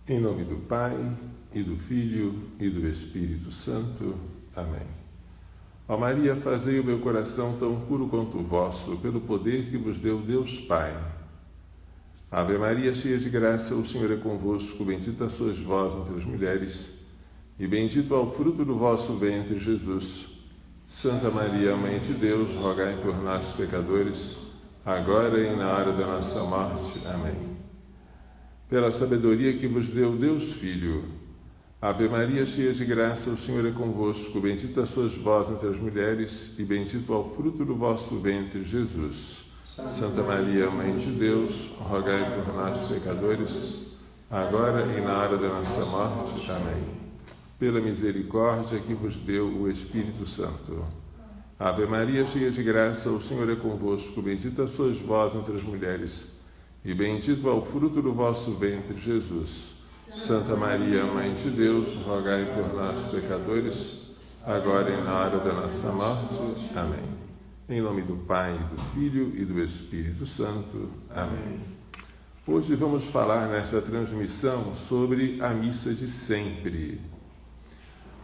Em nome do Pai, e do Filho, e do Espírito Santo. Amém. Ó Maria, fazei o meu coração tão puro quanto o vosso, pelo poder que vos deu Deus Pai. Ave Maria, cheia de graça, o Senhor é convosco, bendita sois vós entre as mulheres, e bendito é o fruto do vosso ventre, Jesus. Santa Maria, Mãe de Deus, rogai por nós, pecadores, agora e na hora da nossa morte. Amém. Pela sabedoria que vos deu Deus Filho. Ave Maria, cheia de graça, o Senhor é convosco, bendita sois vós entre as mulheres, e bendito é o fruto do vosso ventre, Jesus. Santa Maria, Mãe de Deus, rogai por nós, pecadores, agora e na hora da nossa morte. Amém. Pela misericórdia que vos deu o Espírito Santo. Ave Maria, cheia de graça, o Senhor é convosco, bendita sois vós entre as mulheres, e bendito é o fruto do vosso ventre, Jesus. Santa Maria, Mãe de Deus, rogai por nós, pecadores, agora e na hora da nossa morte. Amém. Em nome do Pai, do Filho e do Espírito Santo. Amém. Hoje vamos falar nesta transmissão sobre a missa de sempre.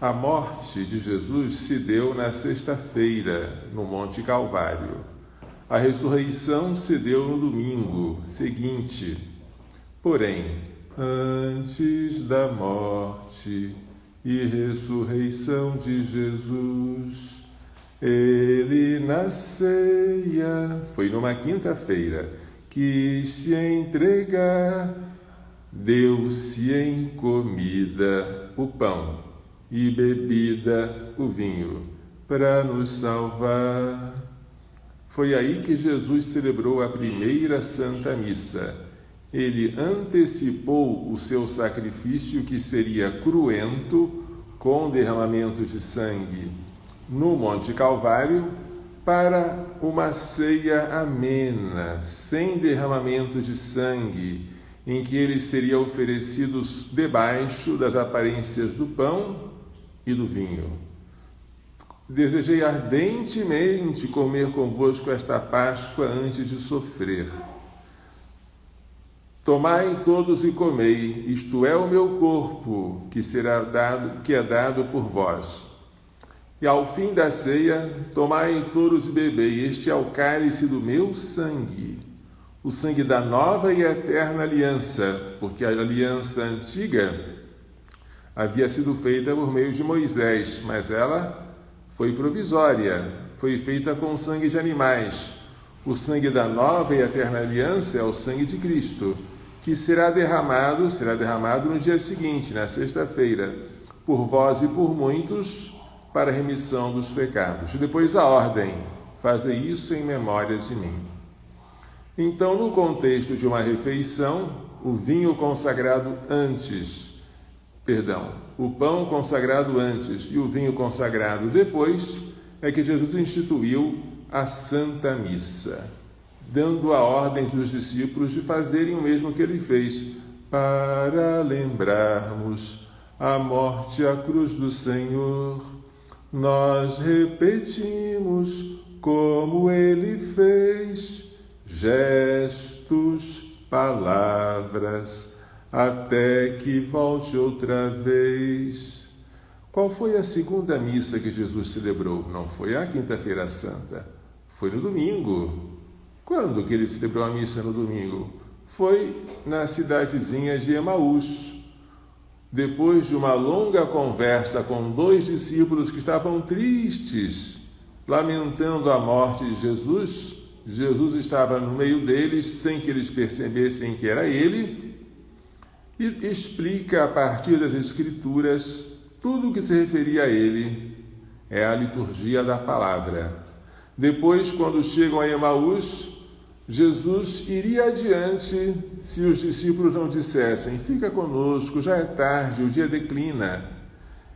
A morte de Jesus se deu na sexta-feira, no Monte Calvário. A ressurreição se deu no domingo seguinte. Porém, antes da morte e ressurreição de Jesus, ele na ceia, foi numa quinta-feira, quis se entregar, deu-se em comida o pão e bebida o vinho, para nos salvar. Foi aí que Jesus celebrou a primeira Santa Missa. Ele antecipou o seu sacrifício, que seria cruento, com derramamento de sangue, no Monte Calvário, para uma ceia amena, sem derramamento de sangue, em que ele seria oferecido debaixo das aparências do pão e do vinho. Desejei ardentemente comer convosco esta Páscoa antes de sofrer. Tomai todos e comei, isto é o meu corpo, que é dado por vós. E ao fim da ceia, tomai todos e bebei, este é o cálice do meu sangue, o sangue da nova e eterna aliança, porque a aliança antiga havia sido feita por meio de Moisés, mas ela foi provisória, foi feita com sangue de animais. O sangue da nova e eterna aliança é o sangue de Cristo, que será derramado no dia seguinte, na sexta-feira, por vós e por muitos, para a remissão dos pecados. E depois a ordem, fazei isso em memória de mim. Então, no contexto de uma refeição, o pão consagrado antes e o vinho consagrado depois, é que Jesus instituiu a Santa Missa, dando a ordem para os discípulos de fazerem o mesmo que ele fez, para lembrarmos a morte e a cruz do Senhor. Nós repetimos como ele fez, gestos, palavras, até que volte outra vez. Qual foi a segunda missa que Jesus celebrou? Não foi a Quinta-feira Santa, foi no domingo. Quando que ele celebrou a missa no domingo? Foi na cidadezinha de Emaús. Depois de uma longa conversa com dois discípulos que estavam tristes, lamentando a morte de Jesus, Jesus estava no meio deles, sem que eles percebessem que era ele, e explica a partir das Escrituras tudo o que se referia a ele. É a liturgia da palavra. Depois, quando chegam a Emaús, Jesus iria adiante se os discípulos não dissessem: fica conosco, já é tarde, o dia declina.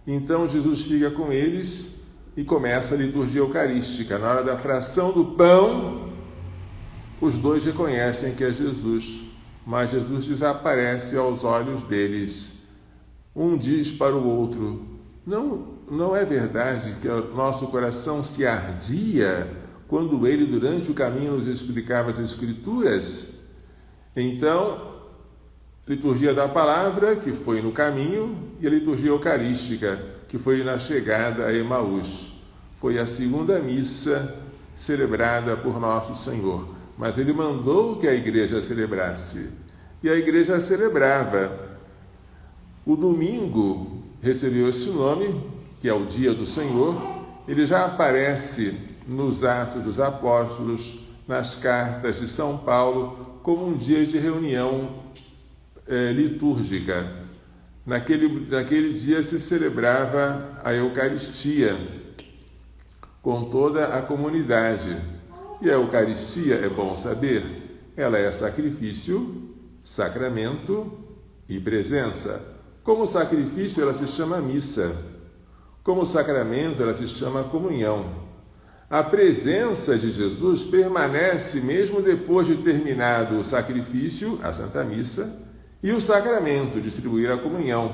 Então Jesus fica com eles e começa a liturgia eucarística. Na hora da fração do pão, os dois reconhecem que é Jesus, mas Jesus desaparece aos olhos deles. Um diz para o outro: não é verdade que o nosso coração se ardia quando ele, durante o caminho, nos explicava as Escrituras? Então, liturgia da palavra, que foi no caminho, e a liturgia eucarística, que foi na chegada a Emaús. Foi a segunda missa celebrada por nosso Senhor. Mas ele mandou que a igreja celebrasse. E a igreja celebrava. O domingo recebeu esse nome, que é o dia do Senhor. Ele já aparece nos Atos dos Apóstolos, nas cartas de São Paulo, como um dia de reunião litúrgica. Naquele dia se celebrava a Eucaristia com toda a comunidade. E a Eucaristia, é bom saber, ela é sacrifício, sacramento e presença. Como sacrifício, ela se chama missa. Como sacramento, ela se chama comunhão. A presença de Jesus permanece mesmo depois de terminado o sacrifício, a Santa Missa, e o sacramento, distribuir a comunhão.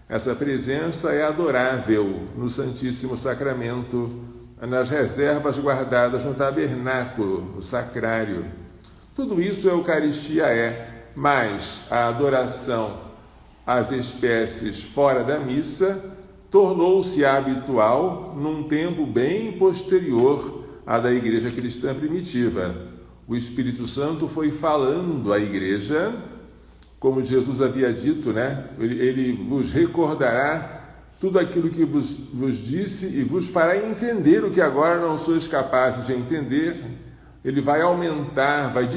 Essa presença é adorável no Santíssimo Sacramento, nas reservas guardadas no tabernáculo, no sacrário. Tudo isso a Eucaristia é, mas a adoração às espécies fora da missa tornou-se habitual num tempo bem posterior à da Igreja Cristã primitiva. O Espírito Santo foi falando à Igreja, como Jesus havia dito, né? Ele vos recordará tudo aquilo que vos disse e vos fará entender o que agora não sois capazes de entender. Ele vai aumentar, vai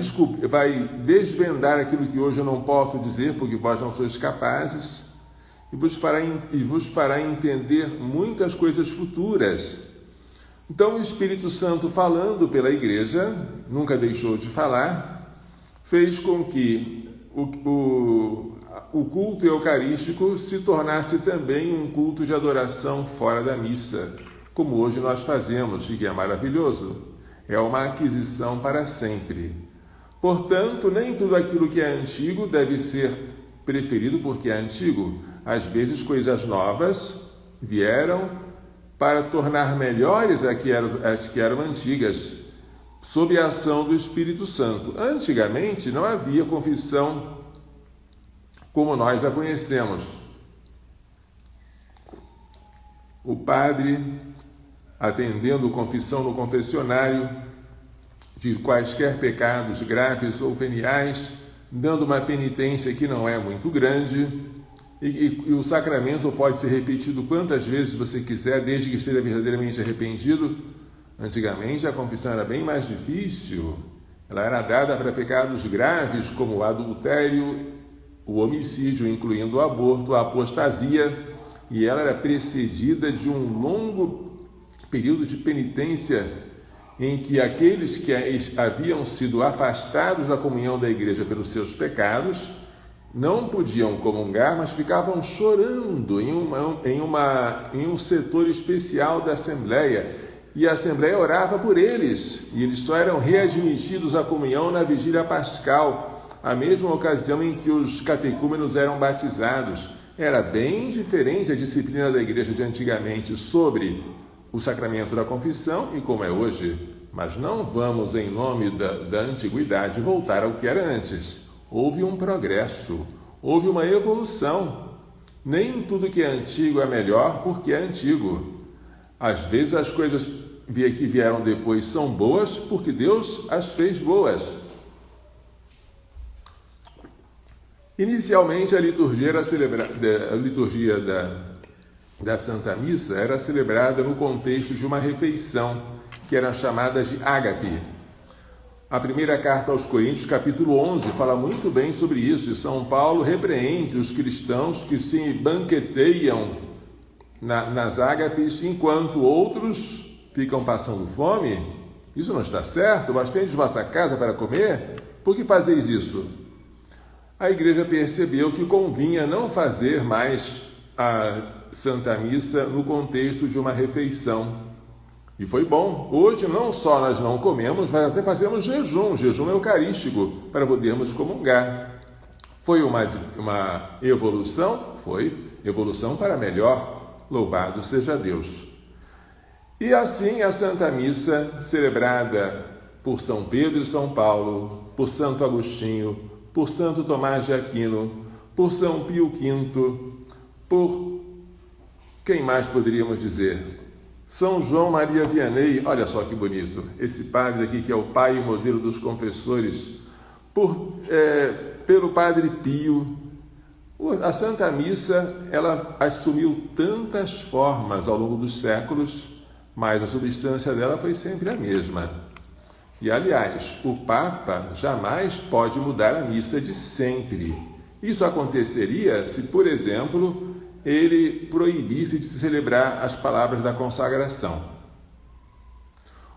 desvendar aquilo que hoje eu não posso dizer, porque vós não sois capazes, e vos fará entender muitas coisas futuras. Então o Espírito Santo, falando pela Igreja, nunca deixou de falar, fez com que o culto eucarístico se tornasse também um culto de adoração fora da missa, como hoje nós fazemos, e que é maravilhoso. É uma aquisição para sempre. Portanto, nem tudo aquilo que é antigo deve ser preferido porque é antigo. Às vezes, coisas novas vieram para tornar melhores as que eram antigas, sob a ação do Espírito Santo. Antigamente, não havia confissão como nós a conhecemos. O padre, atendendo confissão no confessionário de quaisquer pecados graves ou veniais, dando uma penitência que não é muito grande, e o sacramento pode ser repetido quantas vezes você quiser, desde que esteja verdadeiramente arrependido. Antigamente a confissão era bem mais difícil. Ela era dada para pecados graves como o adultério, o homicídio, incluindo o aborto, a apostasia, e ela era precedida de um longo período de penitência em que aqueles que haviam sido afastados da comunhão da igreja pelos seus pecados não podiam comungar, mas ficavam chorando em um setor especial da Assembleia, e a Assembleia orava por eles, e eles só eram readmitidos à comunhão na vigília pascal, a mesma ocasião em que os catecúmenos eram batizados. Era bem diferente a disciplina da igreja de antigamente sobre o sacramento da confissão e como é hoje. Mas não vamos, em nome da antiguidade, voltar ao que era antes. Houve um progresso, houve uma evolução. Nem tudo que é antigo é melhor porque é antigo. Às vezes as coisas que vieram depois são boas porque Deus as fez boas. Inicialmente, a liturgia da Santa Missa era celebrada no contexto de uma refeição, que era chamada de ágape. A primeira carta aos Coríntios, capítulo 11, fala muito bem sobre isso, e São Paulo repreende os cristãos que se banqueteiam nas ágapes, enquanto outros ficam passando fome Isso não está certo? Vós tendes vossa casa para comer? Por que fazeis isso? A igreja percebeu que convinha não fazer mais a Santa Missa no contexto de uma refeição. E foi bom. Hoje não só nós não comemos, mas até fazemos jejum eucarístico, para podermos comungar. Foi uma evolução? Foi. Evolução para melhor. Louvado seja Deus. E assim a Santa Missa, celebrada por São Pedro e São Paulo, por Santo Agostinho, por Santo Tomás de Aquino, por São Pio V, por quem mais poderíamos dizer? São João Maria Vianney, olha só que bonito, esse padre aqui que é o pai e modelo dos confessores, pelo Padre Pio. A Santa Missa, ela assumiu tantas formas ao longo dos séculos, mas a substância dela foi sempre a mesma. E, aliás, o Papa jamais pode mudar a missa de sempre. Isso aconteceria se, por exemplo, ele proibisse de se celebrar as palavras da consagração.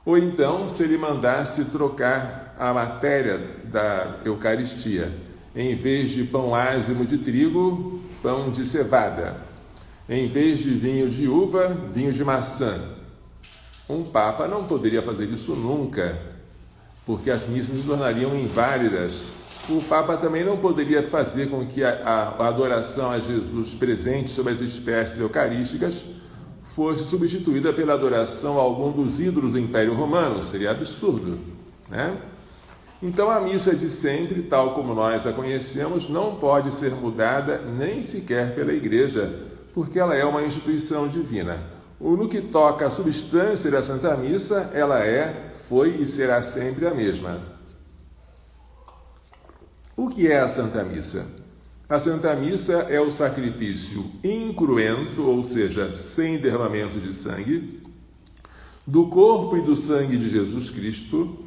Ou então, se ele mandasse trocar a matéria da Eucaristia, em vez de pão ázimo de trigo, pão de cevada, em vez de vinho de uva, vinho de maçã. Um Papa não poderia fazer isso nunca, porque as missas se tornariam inválidas. O Papa também não poderia fazer com que a adoração a Jesus presente sob as espécies eucarísticas fosse substituída pela adoração a algum dos ídolos do Império Romano. Seria absurdo, né? Então a missa de sempre, tal como nós a conhecemos, não pode ser mudada nem sequer pela Igreja, porque ela é uma instituição divina. No que toca à substância da Santa Missa, ela foi e será sempre a mesma. O que é a Santa Missa? A Santa Missa é o sacrifício incruento, ou seja, sem derramamento de sangue, do corpo e do sangue de Jesus Cristo,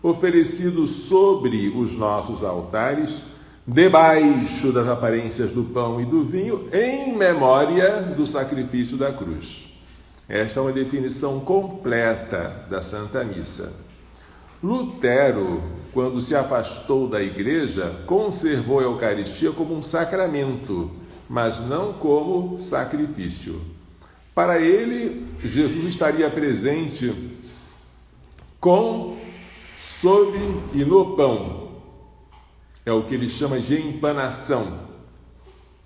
oferecido sobre os nossos altares, debaixo das aparências do pão e do vinho, em memória do sacrifício da cruz. Esta é uma definição completa da Santa Missa. Lutero, quando se afastou da Igreja, conservou a Eucaristia como um sacramento, mas não como sacrifício. Para ele, Jesus estaria presente com, sob e no pão. É o que ele chama de empanação.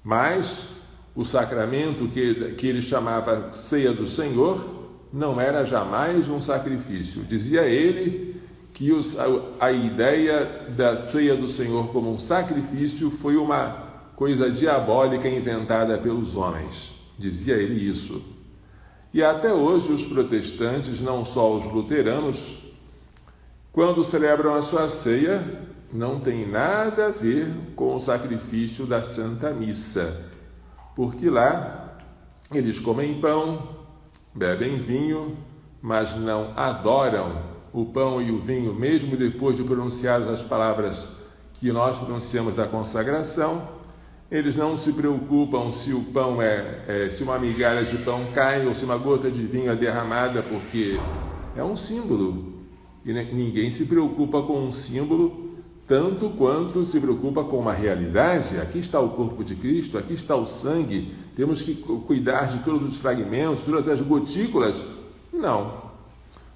Mas o sacramento que ele chamava ceia do Senhor não era jamais um sacrifício. Dizia ele que a ideia da ceia do Senhor como um sacrifício foi uma coisa diabólica inventada pelos homens. Dizia ele isso. E até hoje os protestantes, não só os luteranos, quando celebram a sua ceia, não tem nada a ver com o sacrifício da Santa Missa, porque lá eles comem pão, bebem vinho, mas não adoram o pão e o vinho, mesmo depois de pronunciadas as palavras que nós pronunciamos da consagração. Eles não se preocupam se o pão se uma migalha de pão cai ou se uma gota de vinho é derramada, porque é um símbolo. E ninguém se preocupa com um símbolo tanto quanto se preocupa com uma realidade. Aqui está o corpo de Cristo, aqui está o sangue, temos que cuidar de todos os fragmentos, todas as gotículas. Não.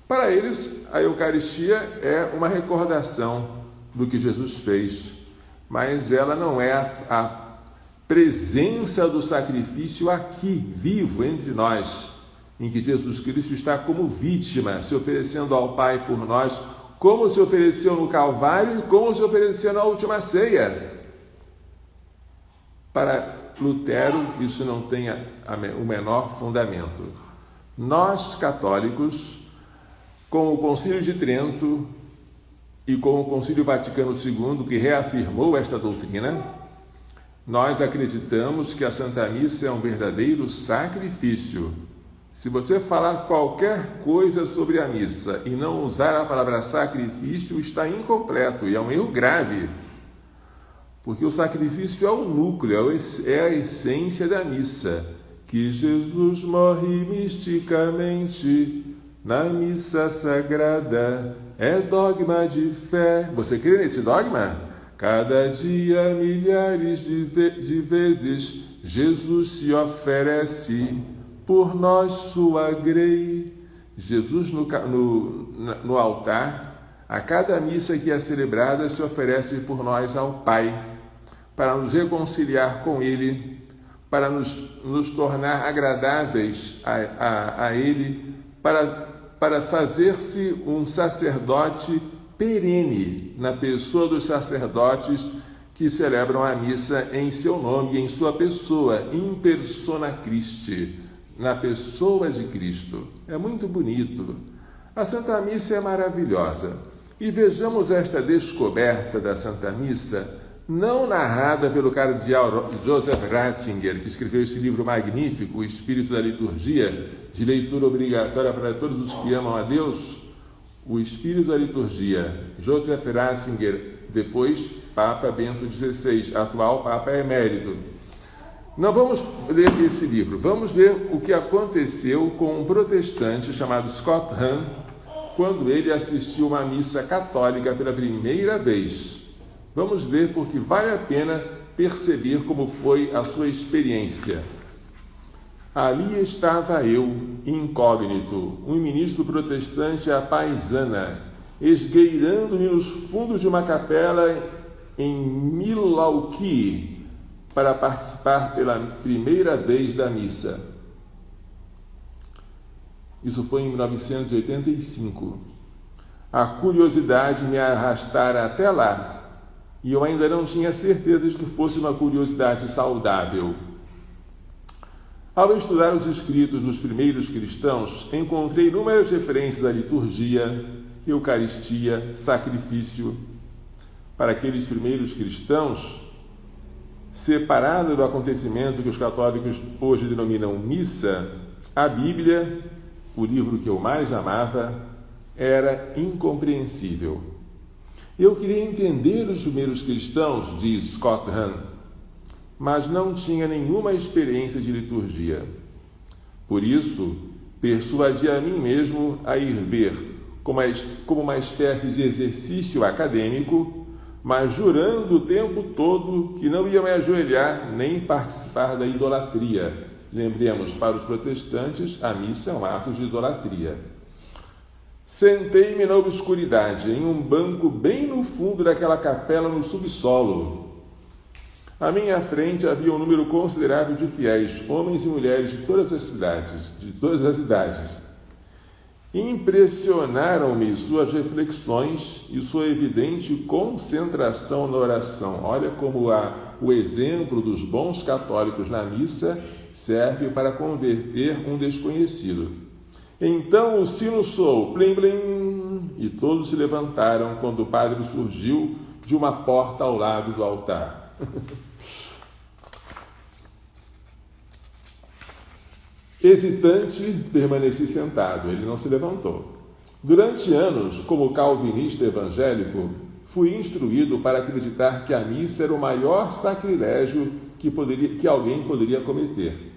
Para eles, a Eucaristia é uma recordação do que Jesus fez, mas ela não é a presença do sacrifício aqui, vivo, entre nós, em que Jesus Cristo está como vítima, se oferecendo ao Pai por nós, como se ofereceu no Calvário e como se ofereceu na última ceia. Para Lutero, isso não tem o menor fundamento. Nós, católicos, com o Concílio de Trento e com o Concílio Vaticano II, que reafirmou esta doutrina, nós acreditamos que a Santa Missa é um verdadeiro sacrifício. Se você falar qualquer coisa sobre a missa e não usar a palavra sacrifício, está incompleto e é um erro grave. Porque o sacrifício é o núcleo, é a essência da missa. Que Jesus morre misticamente na missa sagrada, é dogma de fé. Você crê nesse dogma? Cada dia, milhares de vezes, Jesus se oferece, por nós sua grei. Jesus no altar, a cada missa que é celebrada, se oferece por nós ao Pai, para nos reconciliar com Ele, para nos tornar agradáveis a Ele, para fazer-se um sacerdote perene na pessoa dos sacerdotes que celebram a missa em seu nome e em sua pessoa, in persona Christi, na pessoa de Cristo. É muito bonito. A Santa Missa é maravilhosa. E vejamos esta descoberta da Santa Missa, não narrada pelo cardeal Joseph Ratzinger, que escreveu esse livro magnífico, O Espírito da Liturgia, de leitura obrigatória para todos os que amam a Deus. O Espírito da Liturgia, Joseph Ratzinger, depois Papa Bento XVI, atual Papa Emérito. Não vamos ler esse livro, vamos ler o que aconteceu com um protestante chamado Scott Hahn, quando ele assistiu uma missa católica pela primeira vez. Vamos ler porque vale a pena perceber como foi a sua experiência. Ali estava eu, incógnito, um ministro protestante à paisana, esgueirando-me nos fundos de uma capela em Milwaukee para participar pela primeira vez da missa. Isso foi em 1985. A curiosidade me arrastara até lá, e eu ainda não tinha certeza de que fosse uma curiosidade saudável. Ao estudar os escritos dos primeiros cristãos, encontrei inúmeras referências à liturgia, Eucaristia, sacrifício. Para aqueles primeiros cristãos, separado do acontecimento que os católicos hoje denominam missa, a Bíblia, o livro que eu mais amava, era incompreensível. Eu queria entender os primeiros cristãos, diz Scott Hahn, mas não tinha nenhuma experiência de liturgia. Por isso, persuadi a mim mesmo a ir ver como uma espécie de exercício acadêmico, mas jurando o tempo todo que não ia me ajoelhar nem participar da idolatria. Lembremos, para os protestantes, a missa é um ato de idolatria. Sentei-me na obscuridade, em um banco bem no fundo daquela capela no subsolo. À minha frente havia um número considerável de fiéis, homens e mulheres de todas as cidades, de todas as idades. Impressionaram-me suas reflexões e sua evidente concentração na oração. Olha como o exemplo dos bons católicos na missa serve para converter um desconhecido. Então o sino soou, plim, plim, e todos se levantaram quando o padre surgiu de uma porta ao lado do altar. Hesitante, permaneci sentado, ele não se levantou. Durante anos, como calvinista evangélico, fui instruído para acreditar que a missa era o maior sacrilégio que alguém poderia cometer.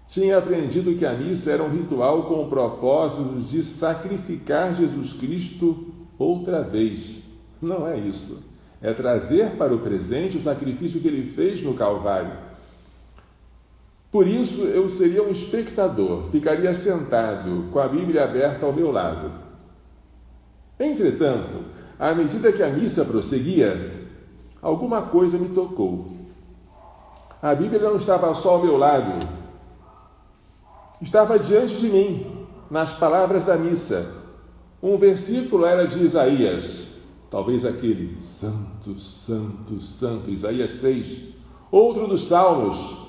Tinha aprendido que a missa era um ritual com o propósito de sacrificar Jesus Cristo outra vez. Não é isso. É trazer para o presente o sacrifício que ele fez no Calvário. Por isso, eu seria um espectador, ficaria sentado, com a Bíblia aberta ao meu lado. Entretanto, à medida que a missa prosseguia, alguma coisa me tocou. A Bíblia não estava só ao meu lado, estava diante de mim, nas palavras da missa. Um versículo era de Isaías, talvez aquele Santo, Santo, Santo, Isaías 6. Outro dos Salmos,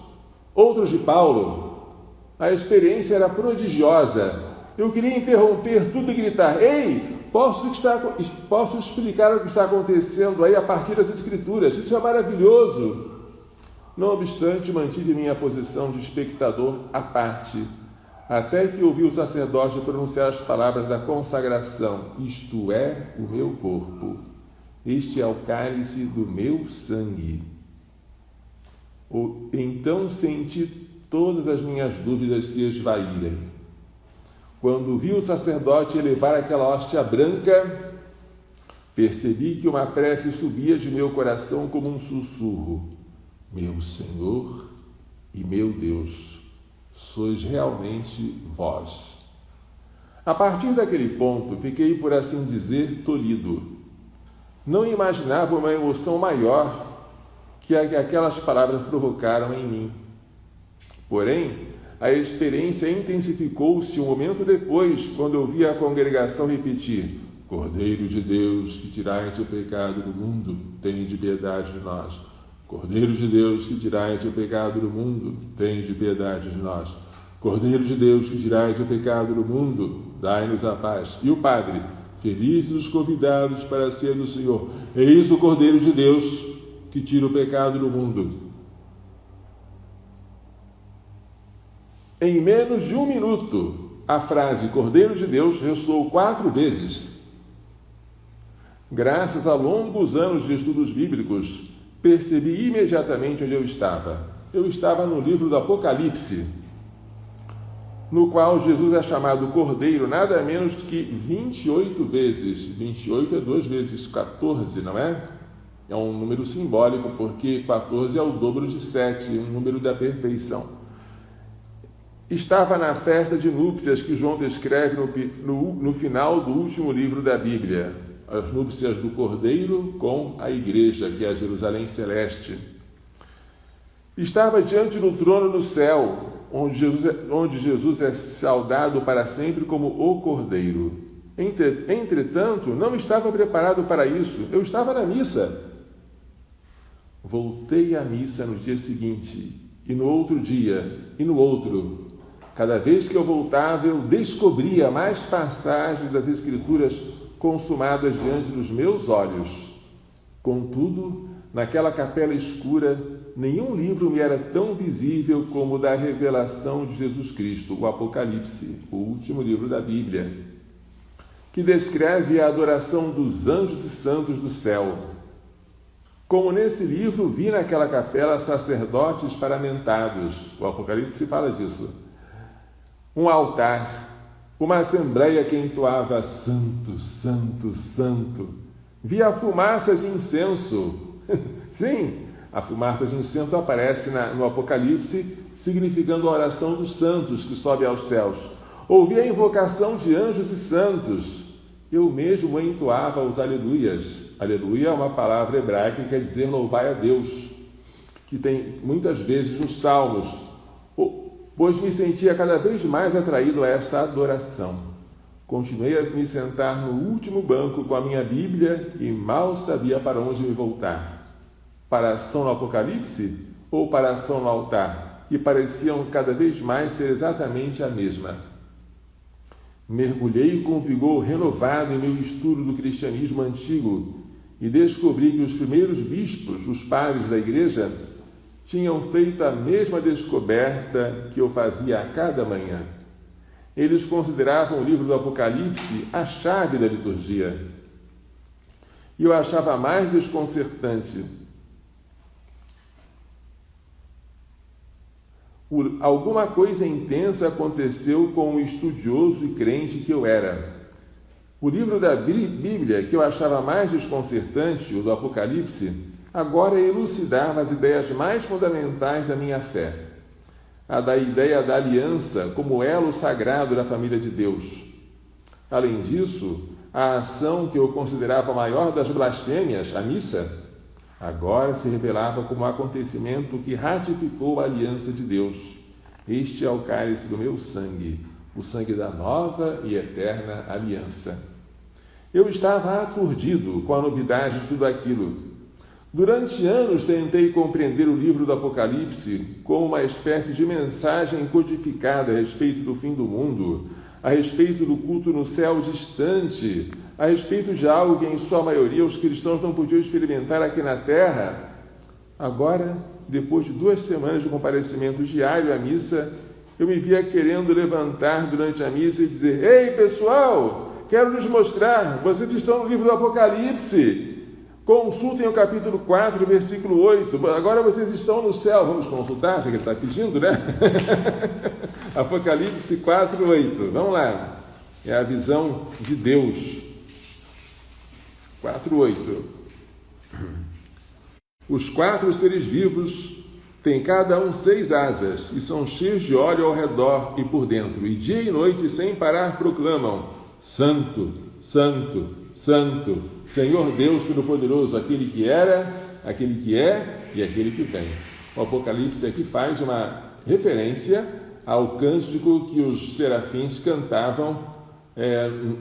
outros de Paulo. A experiência era prodigiosa. Eu queria interromper tudo e gritar: ei, posso explicar o que está acontecendo aí a partir das Escrituras. Isso é maravilhoso. Não obstante, mantive minha posição de espectador à parte, até que ouvi o sacerdote pronunciar as palavras da consagração: isto é o meu corpo, este é o cálice do meu sangue. Então senti todas as minhas dúvidas se esvaírem. Quando vi o sacerdote elevar aquela hóstia branca, percebi que uma prece subia de meu coração como um sussurro. Meu Senhor e meu Deus, sois realmente vós. A partir daquele ponto, fiquei, por assim dizer, tolhido. Não imaginava uma emoção maior que a que aquelas palavras provocaram em mim. Porém, a experiência intensificou-se um momento depois, quando eu vi a congregação repetir: Cordeiro de Deus, que tirais o pecado do mundo, tende piedade de nós. Cordeiro de Deus, que tirais o pecado do mundo, tende piedade de nós. Cordeiro de Deus, que tirais o pecado do mundo, dai-nos a paz. E o Padre: felizes os convidados para ser do Senhor. Eis o Cordeiro de Deus, que tira o pecado do mundo. Em menos de um minuto, a frase Cordeiro de Deus ressoou 4 vezes. Graças a longos anos de estudos bíblicos, percebi imediatamente onde eu estava. Eu estava no livro do Apocalipse, no qual Jesus é chamado Cordeiro nada menos que 28 vezes. 28 é 2 vezes 14, não é? É um número simbólico, porque 14 é o dobro de 7, um número da perfeição. Estava na festa de núpcias que João descreve no final do último livro da Bíblia, as núpcias do Cordeiro com a igreja, que é a Jerusalém Celeste. Estava diante do trono no céu, onde Jesus é saudado para sempre como o Cordeiro. Entretanto, não estava preparado para isso. Eu estava na missa. Voltei à missa no dia seguinte, e no outro dia, e no outro. Cada vez que eu voltava, eu descobria mais passagens das Escrituras consumadas diante dos meus olhos. Contudo, naquela capela escura, nenhum livro me era tão visível como o da revelação de Jesus Cristo, o Apocalipse, o último livro da Bíblia, que descreve a adoração dos anjos e santos do céu. Como nesse livro, vi naquela capela sacerdotes paramentados. O Apocalipse fala disso. Um altar, uma assembleia que entoava Santo, Santo, Santo. Vi a fumaça de incenso. Sim, a fumaça de incenso aparece no Apocalipse, significando a oração dos santos que sobe aos céus. Ouvi a invocação de anjos e santos. Eu mesmo entoava os aleluias. Aleluia é uma palavra hebraica que quer dizer louvai a Deus, que tem muitas vezes nos Salmos, pois me sentia cada vez mais atraído a essa adoração. Continuei a me sentar no último banco com a minha Bíblia e mal sabia para onde me voltar. Para a ação no Apocalipse ou para a ação no altar, que pareciam cada vez mais ser exatamente a mesma. Mergulhei com vigor renovado em meu estudo do cristianismo antigo e descobri que os primeiros bispos, os padres da igreja, tinham feito a mesma descoberta que eu fazia a cada manhã. Eles consideravam o livro do Apocalipse a chave da liturgia. E eu achava mais desconcertante. Alguma coisa intensa aconteceu com o estudioso e crente que eu era. O livro da Bíblia, que eu achava mais desconcertante, o do Apocalipse, agora elucidava as ideias mais fundamentais da minha fé. A da ideia da aliança como elo sagrado da família de Deus. Além disso, a ação que eu considerava a maior das blasfêmias, a missa, agora se revelava como um acontecimento que ratificou a aliança de Deus. Este é o cálice do meu sangue, o sangue da nova e eterna aliança. Eu estava aturdido com a novidade de tudo aquilo. Durante anos tentei compreender o livro do Apocalipse como uma espécie de mensagem codificada a respeito do fim do mundo, a respeito do culto no céu distante, a respeito de algo que, em sua maioria, os cristãos não podiam experimentar aqui na Terra. Agora, depois de 2 semanas de comparecimento diário à missa, eu me via querendo levantar durante a missa e dizer: ei, pessoal, quero lhes mostrar, vocês estão no livro do Apocalipse. Consultem o capítulo 4, versículo 8. Agora vocês estão no céu. Vamos consultar, já que ele está pedindo, né? Apocalipse 4:8. Vamos lá. É a visão de Deus. 4:8. Os 4 seres vivos têm cada um 6 asas e são cheios de óleo ao redor e por dentro. E dia e noite, sem parar, proclamam: Santo, Santo, Santo, Senhor Deus Todo-Poderoso, aquele que era, aquele que é e aquele que vem. O Apocalipse aqui faz uma referência ao cântico que os serafins cantavam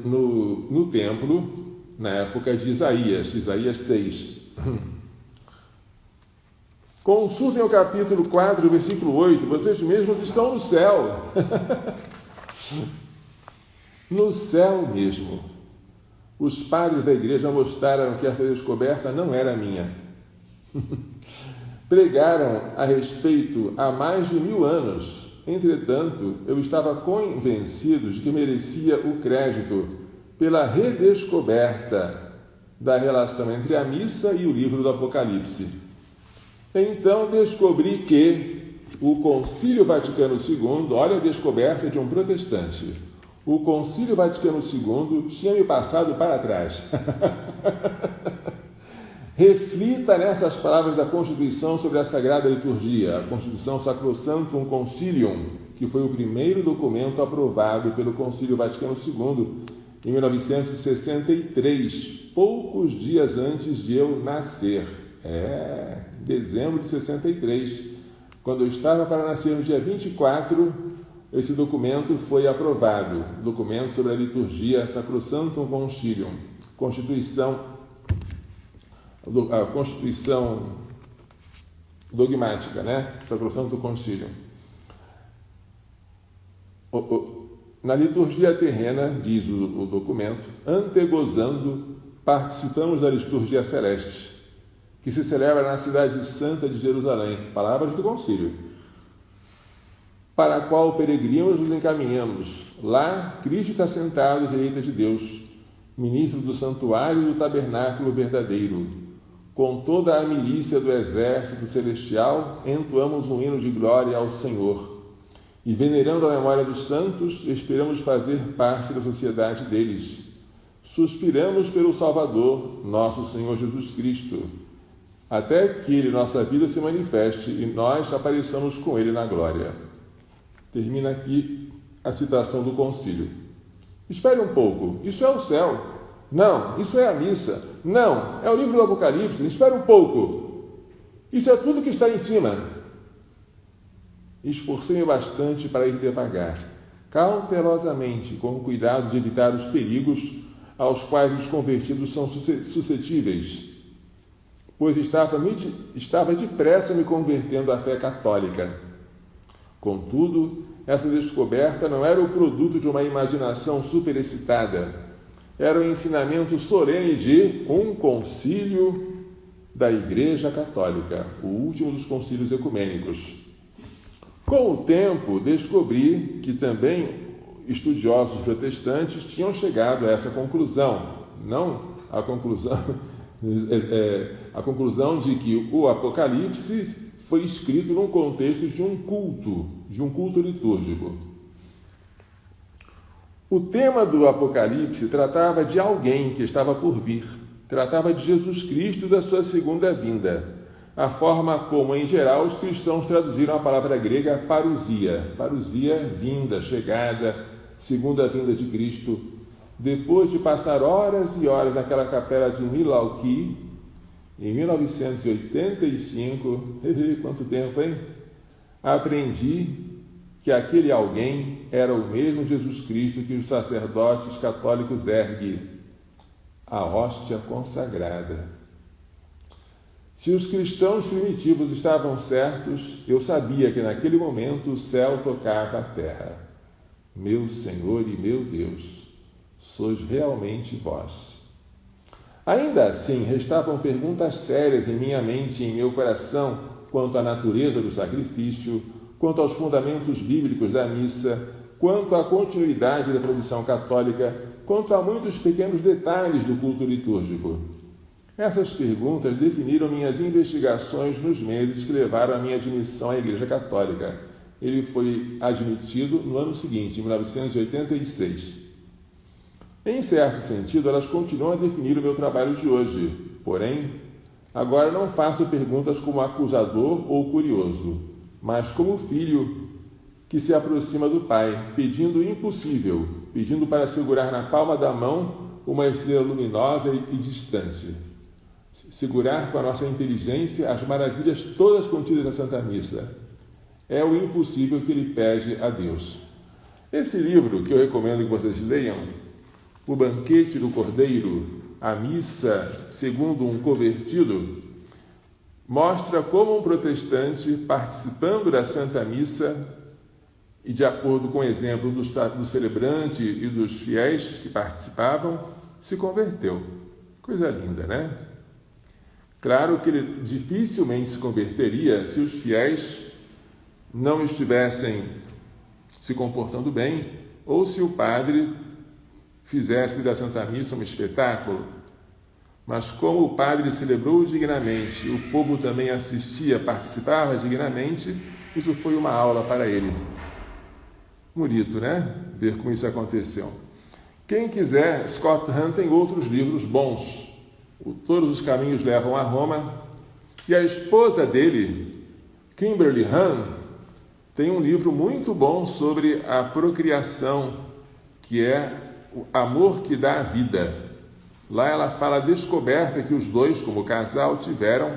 no templo, na época de Isaías 6. Consultem o capítulo 4, versículo 8, vocês mesmos estão no céu. No céu mesmo. Os padres da igreja mostraram que essa descoberta não era minha. Pregaram a respeito há mais de 1000 anos. Entretanto, eu estava convencido de que merecia o crédito pela redescoberta da relação entre a missa e o livro do Apocalipse. Então descobri que o Concílio Vaticano II, olha a descoberta de um protestante, o Concílio Vaticano II tinha me passado para trás. Reflita nessas palavras da Constituição sobre a Sagrada Liturgia, a Constituição Sacrosanctum Concilium, que foi o primeiro documento aprovado pelo Concílio Vaticano II em 1963, poucos dias antes de eu nascer. Dezembro de 63. Quando eu estava para nascer no dia 24, esse documento foi aprovado. Documento sobre a liturgia Sacrosanctum Concilium. A Constituição dogmática, Sacrosanctum Concilium. Na liturgia terrena, diz o documento, antegozando, participamos da liturgia celeste, que se celebra na cidade santa de Jerusalém, palavras do concílio, para a qual peregrinos nos encaminhamos. Lá, Cristo está sentado à direita de Deus, ministro do santuário e do tabernáculo verdadeiro. Com toda a milícia do exército celestial, entoamos um hino de glória ao Senhor. E, venerando a memória dos santos, esperamos fazer parte da sociedade deles. Suspiramos pelo Salvador, nosso Senhor Jesus Cristo, até que Ele, nossa vida, se manifeste e nós apareçamos com Ele na glória. Termina aqui a citação do concílio. Espere um pouco, isso é o céu. Não, isso é a missa. Não, é o livro do Apocalipse. Espere um pouco. Isso é tudo que está em cima. Esforcei-me bastante para ir devagar, cautelosamente, com o cuidado de evitar os perigos aos quais os convertidos são suscetíveis, pois estava depressa me convertendo à fé católica. Contudo, essa descoberta não era o produto de uma imaginação superexcitada. Era o ensinamento solene de um concílio da Igreja Católica, o último dos concílios ecumênicos. Com o tempo, descobri que também estudiosos protestantes tinham chegado a essa conclusão, não a conclusão de que o Apocalipse foi escrito num contexto de um culto litúrgico. O tema do Apocalipse tratava de alguém que estava por vir, tratava de Jesus Cristo e da sua segunda vinda. A forma como, em geral, os cristãos traduziram a palavra grega parousia. Parousia, vinda, chegada, segunda vinda de Cristo. Depois de passar horas e horas naquela capela de Milwaukee, em 1985, quanto tempo, hein? Aprendi que aquele alguém era o mesmo Jesus Cristo que os sacerdotes católicos erguem, a hóstia consagrada. Se os cristãos primitivos estavam certos, eu sabia que naquele momento o céu tocava a terra. Meu Senhor e meu Deus, sois realmente vós. Ainda assim, restavam perguntas sérias em minha mente e em meu coração quanto à natureza do sacrifício, quanto aos fundamentos bíblicos da missa, quanto à continuidade da tradição católica, quanto a muitos pequenos detalhes do culto litúrgico. Essas perguntas definiram minhas investigações nos meses que levaram à minha admissão à Igreja Católica. ele foi admitido no ano seguinte, em 1986. Em certo sentido, elas continuam a definir o meu trabalho de hoje. Porém, agora não faço perguntas como acusador ou curioso, mas como filho que se aproxima do Pai, pedindo o impossível, pedindo para segurar na palma da mão uma estrela luminosa e distante. Segurar com a nossa inteligência as maravilhas todas contidas na Santa Missa. É o impossível que ele pede a Deus. Esse livro, que eu recomendo que vocês leiam, O Banquete do Cordeiro, a Missa segundo um Convertido, mostra como um protestante, participando da Santa Missa, e de acordo com o exemplo do celebrante e dos fiéis que participavam, se converteu. Coisa linda, né? Claro que ele dificilmente se converteria se os fiéis não estivessem se comportando bem, ou se o padre fizesse da Santa Missa um espetáculo. Mas como o padre celebrou dignamente, o povo também assistia, participava dignamente, isso foi uma aula para ele. Bonito, né? Ver como isso aconteceu. Quem quiser, Scott Hahn tem outros livros bons. Todos os Caminhos Levam a Roma. E a esposa dele, Kimberly Hahn, tem um livro muito bom sobre a procriação, que é o amor que dá a vida. Lá ela fala a descoberta que os dois, como casal, tiveram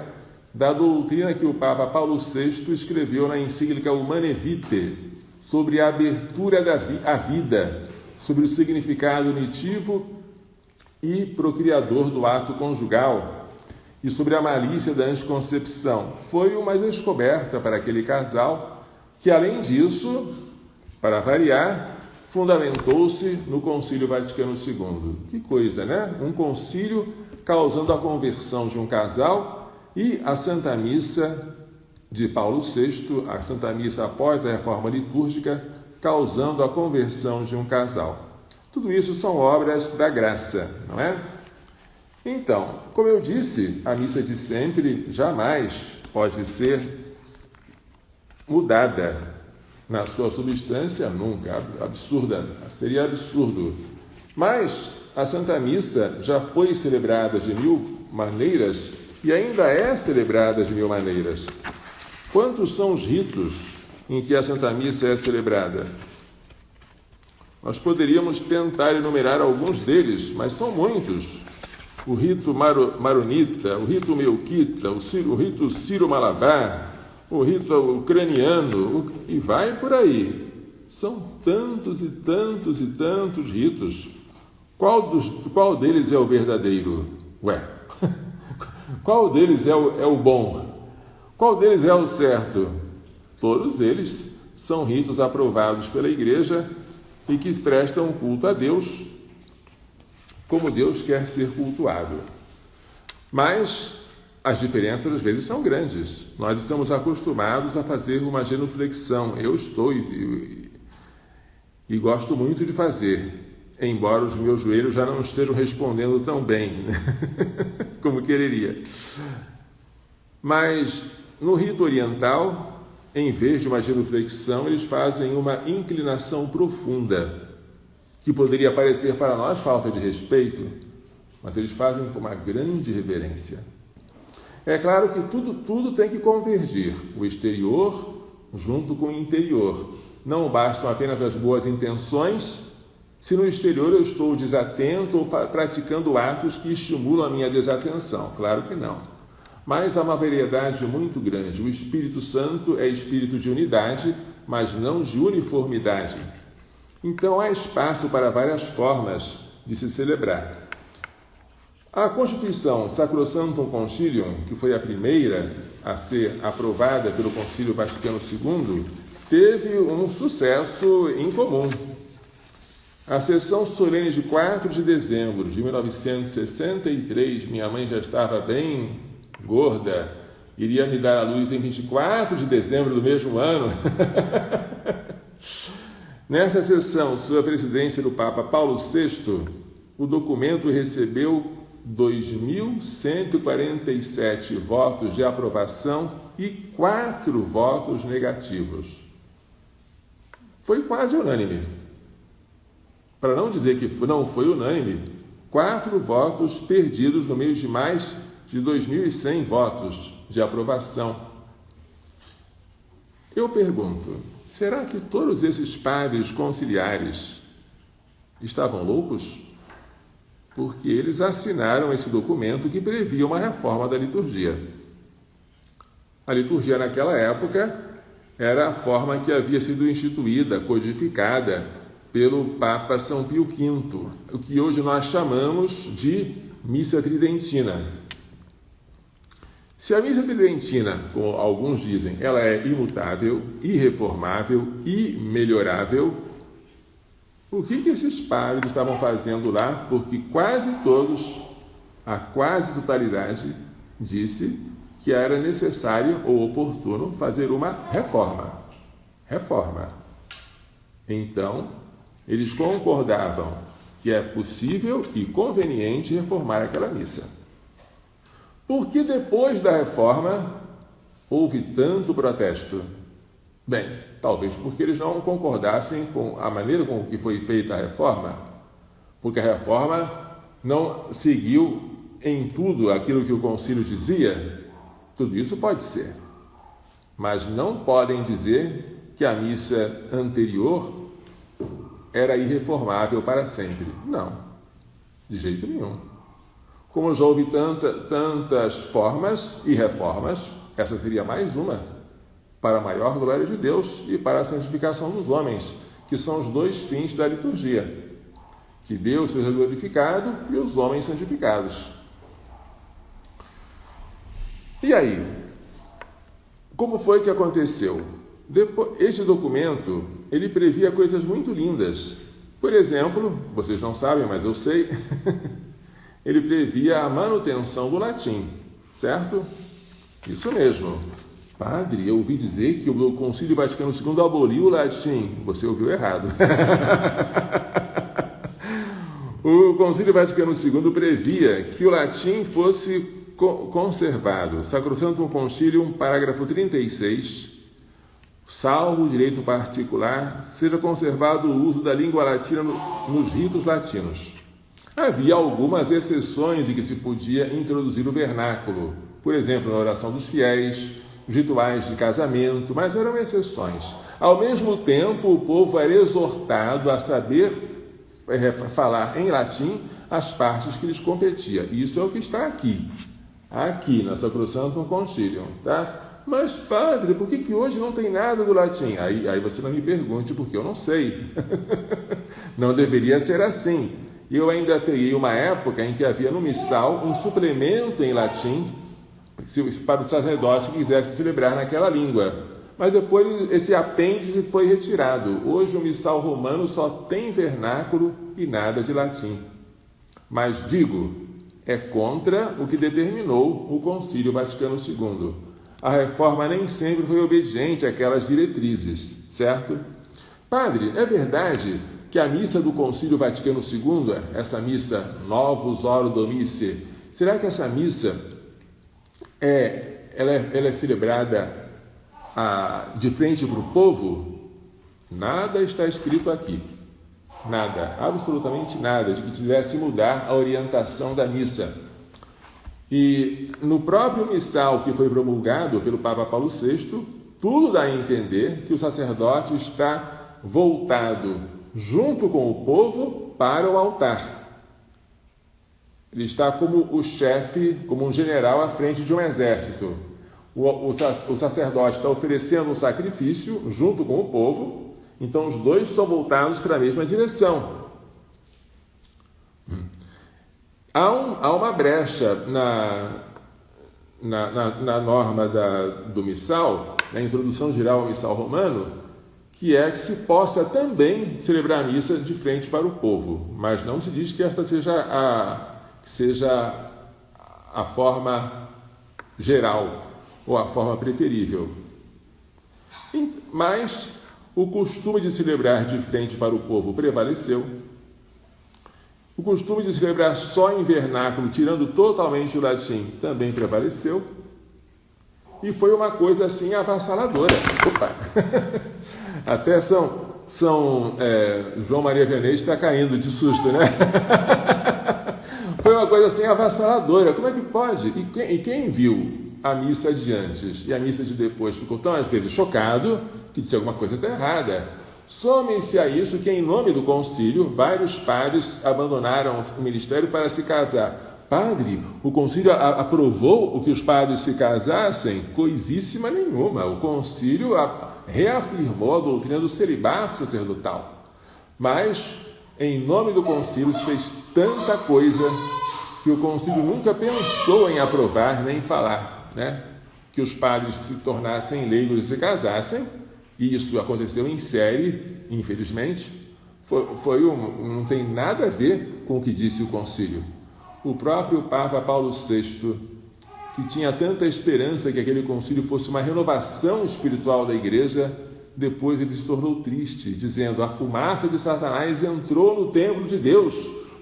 da doutrina que o Papa Paulo VI escreveu na encíclica Humanae Vitae, sobre a abertura à vida, sobre o significado unitivo e procriador do ato conjugal e sobre a malícia da anticoncepção. Foi uma descoberta para aquele casal que, além disso, para variar, fundamentou-se no Concílio Vaticano II. Que coisa, né? Um concílio causando a conversão de um casal e a Santa Missa de Paulo VI, a Santa Missa após a Reforma Litúrgica, causando a conversão de um casal. Tudo isso são obras da graça, não é? Então, como eu disse, a missa de sempre jamais pode ser mudada na sua substância, nunca. Absurda, seria absurdo. Mas a Santa Missa já foi celebrada de 1000 maneiras e ainda é celebrada de 1000 maneiras. Quantos são os ritos em que a Santa Missa é celebrada? Nós poderíamos tentar enumerar alguns deles, mas são muitos. O rito maronita, o rito melquita, o rito sírio-malabar, o rito ucraniano, e vai por aí. São tantos e tantos e tantos ritos. Qual deles é o verdadeiro? Qual deles é o bom? Qual deles é o certo? Todos eles são ritos aprovados pela Igreja e que prestam culto a Deus como Deus quer ser cultuado. Mas as diferenças às vezes são grandes. Nós estamos acostumados a fazer uma genuflexão. Eu estou e gosto muito de fazer, embora os meus joelhos já não estejam respondendo tão bem como quereria. Mas no rito oriental, em vez de uma genuflexão, eles fazem uma inclinação profunda, que poderia parecer para nós falta de respeito, mas eles fazem com uma grande reverência. É claro que tudo tem que convergir, o exterior junto com o interior. Não bastam apenas as boas intenções, se no exterior eu estou desatento ou praticando atos que estimulam a minha desatenção. Claro que não. Mas há uma variedade muito grande. O Espírito Santo é espírito de unidade, mas não de uniformidade. Então há espaço para várias formas de se celebrar. A Constituição Sacrosanctum Concilium, que foi a primeira a ser aprovada pelo Concílio Vaticano II, teve um sucesso incomum. A sessão solene de 4 de dezembro de 1963, minha mãe já estava bem gorda, iria me dar a luz em 24 de dezembro do mesmo ano. Nessa sessão, sob a presidência do Papa Paulo VI, o documento recebeu 2.147 votos de aprovação e 4 votos negativos. foi quase unânime. Para não dizer que não foi unânime, 4 votos perdidos no meio de mais de 2.100 votos de aprovação. Eu pergunto, será que todos esses padres conciliares estavam loucos? Porque eles assinaram esse documento que previa uma reforma da liturgia. A liturgia naquela época era a forma que havia sido instituída, codificada pelo Papa São Pio V, o que hoje nós chamamos de missa tridentina. Se a missa tridentina, como alguns dizem, ela é imutável, irreformável e melhorável, o que esses padres estavam fazendo lá? Porque quase todos, a quase totalidade, disse que era necessário ou oportuno fazer uma reforma. Então, eles concordavam que é possível e conveniente reformar aquela missa. Por que depois da reforma houve tanto protesto? Bem, talvez porque eles não concordassem com a maneira com que foi feita a reforma, porque a reforma não seguiu em tudo aquilo que o concílio dizia. Tudo isso pode ser, mas não podem dizer que a missa anterior era irreformável para sempre. Não, de jeito nenhum. Como já houve tantas formas e reformas, essa seria mais uma, para a maior glória de Deus e para a santificação dos homens, que são os 2 fins da liturgia. Que Deus seja glorificado e os homens santificados. E aí, como foi que aconteceu? Este documento, ele previa coisas muito lindas. Por exemplo, vocês não sabem, mas eu sei, ele previa a manutenção do latim, certo? Isso mesmo. Padre, eu ouvi dizer que o Concílio Vaticano II aboliu o latim. Você ouviu errado. O Concílio Vaticano II previa que o latim fosse conservado. Sacrosanctum Concilium, parágrafo 36, salvo o direito particular, seja conservado o uso da língua latina nos ritos latinos. Havia algumas exceções em que se podia introduzir o vernáculo, por exemplo, na oração dos fiéis, os rituais de casamento, mas eram exceções. Ao mesmo tempo, o povo era exortado a saber falar em latim as partes que lhes competia. Isso é o que está aqui na Sacrosanctum Concilium, tá? Mas, padre, por que hoje não tem nada do latim? Aí você não me pergunte, porque eu não sei. Não deveria ser assim. Eu ainda peguei uma época em que havia no missal um suplemento em latim para o sacerdote que quisesse celebrar naquela língua. Mas depois esse apêndice foi retirado. Hoje o missal romano só tem vernáculo e nada de latim. Mas digo, é contra o que determinou o Concílio Vaticano II. A reforma nem sempre foi obediente àquelas diretrizes, certo? Padre, é verdade que a missa do Concílio Vaticano II, essa missa Novus Ordo Dominici, será que essa missa ela é celebrada de frente para o povo? Nada está escrito aqui. Nada, absolutamente nada, de que tivesse mudar a orientação da missa. E no próprio missal que foi promulgado pelo Papa Paulo VI, tudo dá a entender que o sacerdote está voltado junto com o povo para o altar. Ele está como o chefe, como um general à frente de um exército. O sacerdote está oferecendo um sacrifício junto com o povo, então os dois são voltados para a mesma direção. Há uma brecha na norma do missal, na introdução geral ao missal romano, que é que se possa também celebrar a missa de frente para o povo, mas não se diz que esta seja a forma geral ou a forma preferível. Mas o costume de celebrar de frente para o povo prevaleceu. O costume de celebrar só em vernáculo, tirando totalmente o latim, também prevaleceu. E foi uma coisa assim avassaladora. Opa! Até são João Maria Vianney está caindo de susto, né? Foi uma coisa assim avassaladora. Como é que pode? E quem viu a missa de antes e a missa de depois ficou tão, às vezes, chocado que disse alguma coisa está errada. Some-se a isso que, em nome do concílio, vários padres abandonaram o ministério para se casar. Padre, o concílio aprovou o que os padres se casassem? Coisíssima nenhuma. O concílio reafirmou a doutrina do celibato sacerdotal. Mas, em nome do concílio, se fez tanta coisa que o concílio nunca pensou em aprovar nem falar, né? Que os padres se tornassem leigos e se casassem, e isso aconteceu em série, infelizmente. Não tem nada a ver com o que disse o concílio. O próprio Papa Paulo VI, que tinha tanta esperança que aquele concílio fosse uma renovação espiritual da Igreja, depois ele se tornou triste, dizendo: a fumaça de Satanás entrou no templo de Deus